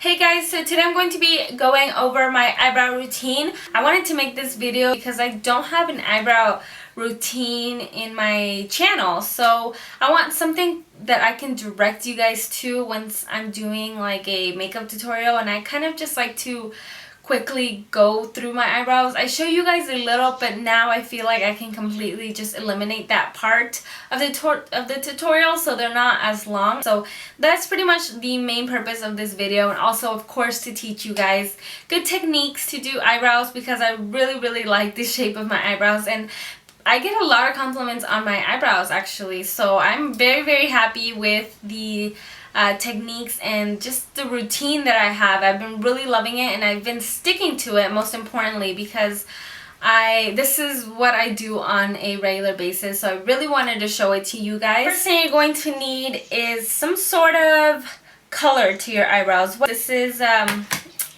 Hey guys, so today I'm going to be going over my eyebrow routine. I wanted to make this video because I don't have an eyebrow routine in my channel, so I want something that I can direct you guys to once I'm doing like a makeup tutorial, and I kind of just like to quickly go through my eyebrows. I show you guys a little, but now I feel like I can completely just eliminate that part of the tutorial so they're not as long. So that's pretty much the main purpose of this video, and also of course to teach you guys good techniques to do eyebrows because I really like the shape of my eyebrows, and I get a lot of compliments on my eyebrows actually, so I'm very happy with the techniques and just the routine that I have. I've been really loving it, and I've been sticking to it, most importantly, because this is what I do on a regular basis, so I really wanted to show it to you guys. First thing you're going to need is some sort of color to your eyebrows. This is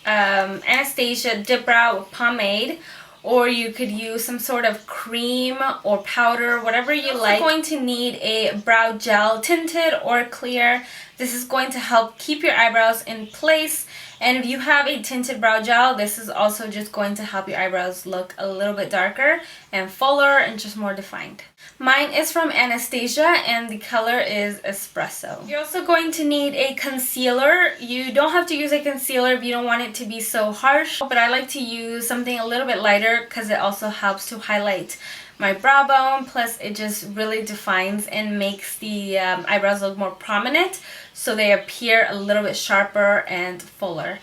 Anastasia Dip Brow Pomade, or you could use some sort of cream or powder, whatever you like. You're going to need a brow gel, tinted or clear. This is going to help keep your eyebrows in place, and if you have a tinted brow gel, this is also just going to help your eyebrows look a little bit darker and fuller and just more defined. Mine is from Anastasia and the color is Espresso. You're also going to need a concealer. You don't have to use a concealer if you don't want it to be so harsh, but I like to use something a little bit lighter because it also helps to highlight my brow bone, plus it just really defines and makes the eyebrows look more prominent, so they appear a little bit sharper and fuller.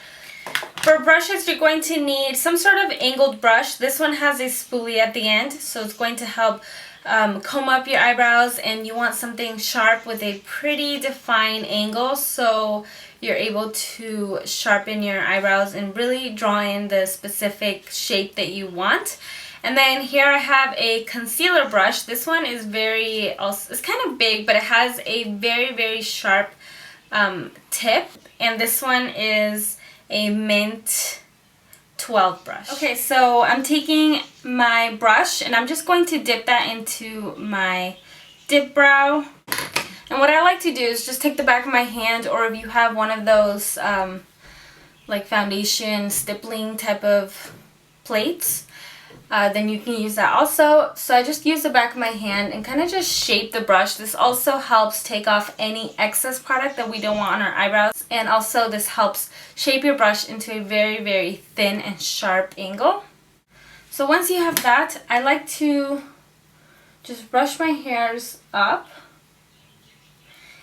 For brushes, you're going to need some sort of angled brush. This one has a spoolie at the end, so it's going to help comb up your eyebrows, and you want something sharp with a pretty defined angle so you're able to sharpen your eyebrows and really draw in the specific shape that you want. And then here I have a concealer brush. This one is it's kind of big, but it has a very sharp tip, and this one is a mint 12 brush. Okay, so I'm taking my brush and I'm just going to dip that into my dip brow. And what I like to do is just take the back of my hand, or if you have one of those like foundation stippling type of plates, then you can use that also. So I just use the back of my hand and kind of just shape the brush. This also helps take off any excess product that we don't want on our eyebrows, and also this helps shape your brush into a very thin and sharp angle. So once you have that, I like to just brush my hairs up,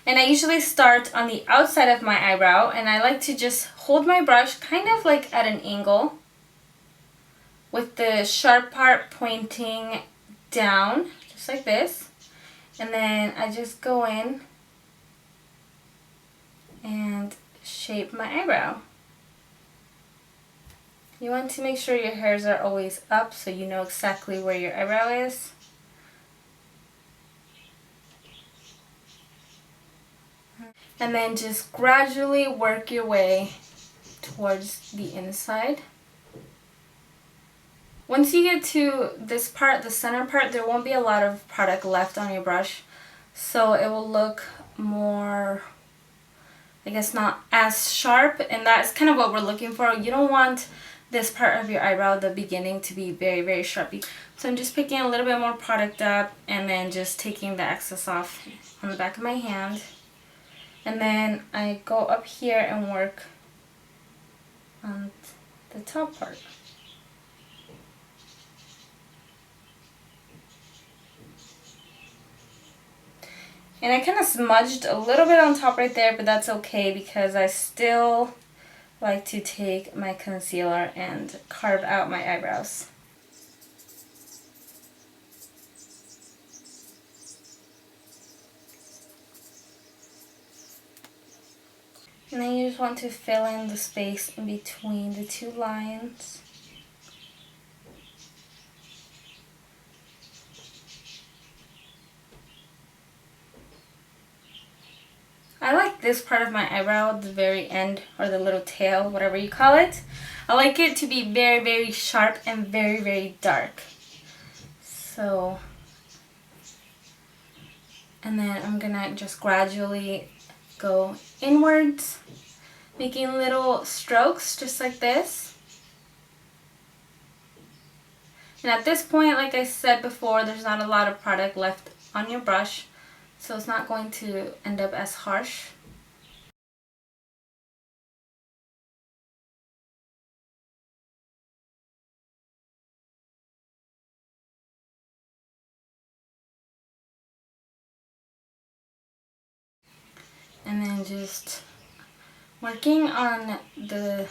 and I usually start on the outside of my eyebrow, and I like to just hold my brush kind of like at an angle, with the sharp part pointing down, just like this. And then I just go in and shape my eyebrow. You want to make sure your hairs are always up so you know exactly where your eyebrow is. And then just gradually work your way towards the inside. Once you get to this part, the center part, there won't be a lot of product left on your brush, so it will look more, I guess, not as sharp, and that's kind of what we're looking for. You don't want this part of your eyebrow, the beginning, to be very sharp. So I'm just picking a little bit more product up and then just taking the excess off on the back of my hand, and then I go up here and work on the top part. And I kind of smudged a little bit on top right there, but that's okay because I still like to take my concealer and carve out my eyebrows. And then you just want to fill in the space in between the two lines. I like this part of my eyebrow, the very end, or the little tail, whatever you call it. I like it to be very sharp and very dark. So, and then I'm gonna just gradually go inwards making little strokes just like this. And at this point, like I said before, there's not a lot of product left on your brush, so it's not going to end up as harsh. And then just working on the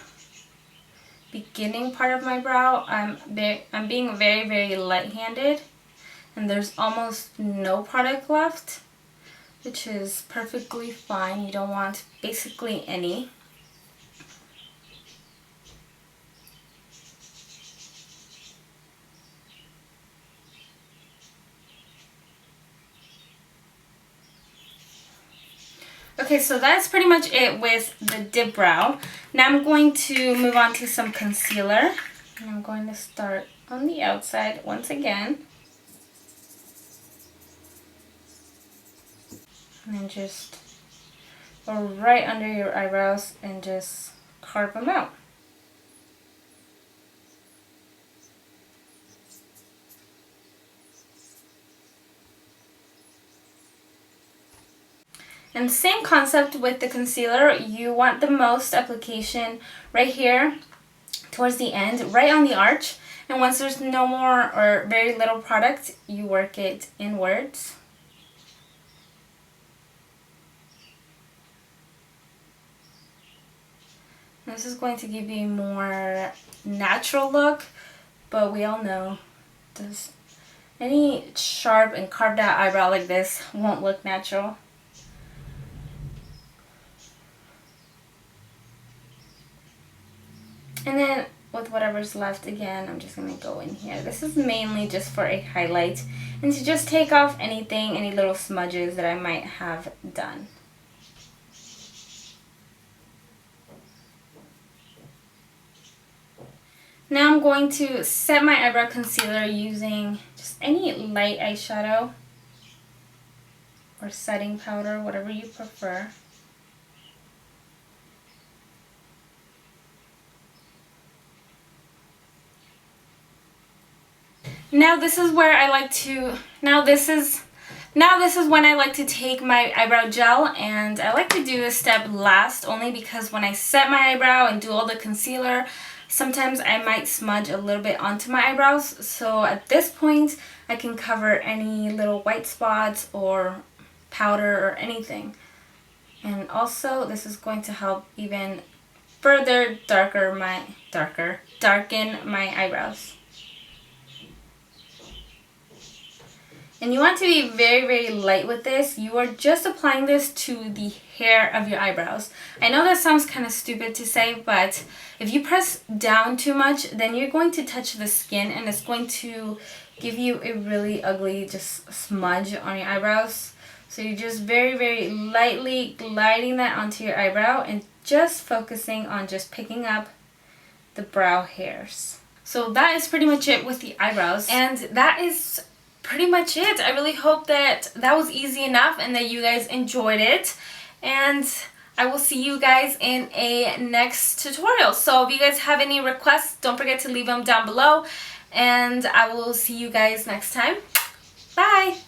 beginning part of my brow. I'm being very light-handed, and there's almost no product left, which is perfectly fine. You don't want basically any. Okay, so that's pretty much it with the dip brow. Now I'm going to move on to some concealer. And I'm going to start on the outside once again. And then just go right under your eyebrows and just carve them out. And same concept with the concealer. You want the most application right here towards the end, right on the arch. And once there's no more or very little product, you work it inwards. This is going to give you a more natural look, but we all know any sharp and carved out eyebrow like this won't look natural. And then with whatever's left, again, I'm just going to go in here. This is mainly just for a highlight and to just take off anything, any little smudges that I might have done. Now I'm going to set my eyebrow concealer using just any light eyeshadow or setting powder, whatever you prefer. Now this is when I like to take my eyebrow gel, and I like to do this step last only because when I set my eyebrow and do all the concealer, sometimes I might smudge a little bit onto my eyebrows. So at this point, I can cover any little white spots or powder or anything. And also, this is going to help even further darken my eyebrows. And you want to be very light with this. You are just applying this to the hair of your eyebrows. I know that sounds kind of stupid to say, but if you press down too much, then you're going to touch the skin and it's going to give you a really ugly just smudge on your eyebrows. So you're just very lightly gliding that onto your eyebrow and just focusing on just picking up the brow hairs. So that is pretty much it with the eyebrows, and that is pretty much it. I really hope that was easy enough and that you guys enjoyed it, and I will see you guys in a next tutorial. So if you guys have any requests, don't forget to leave them down below, and I will see you guys next time. Bye!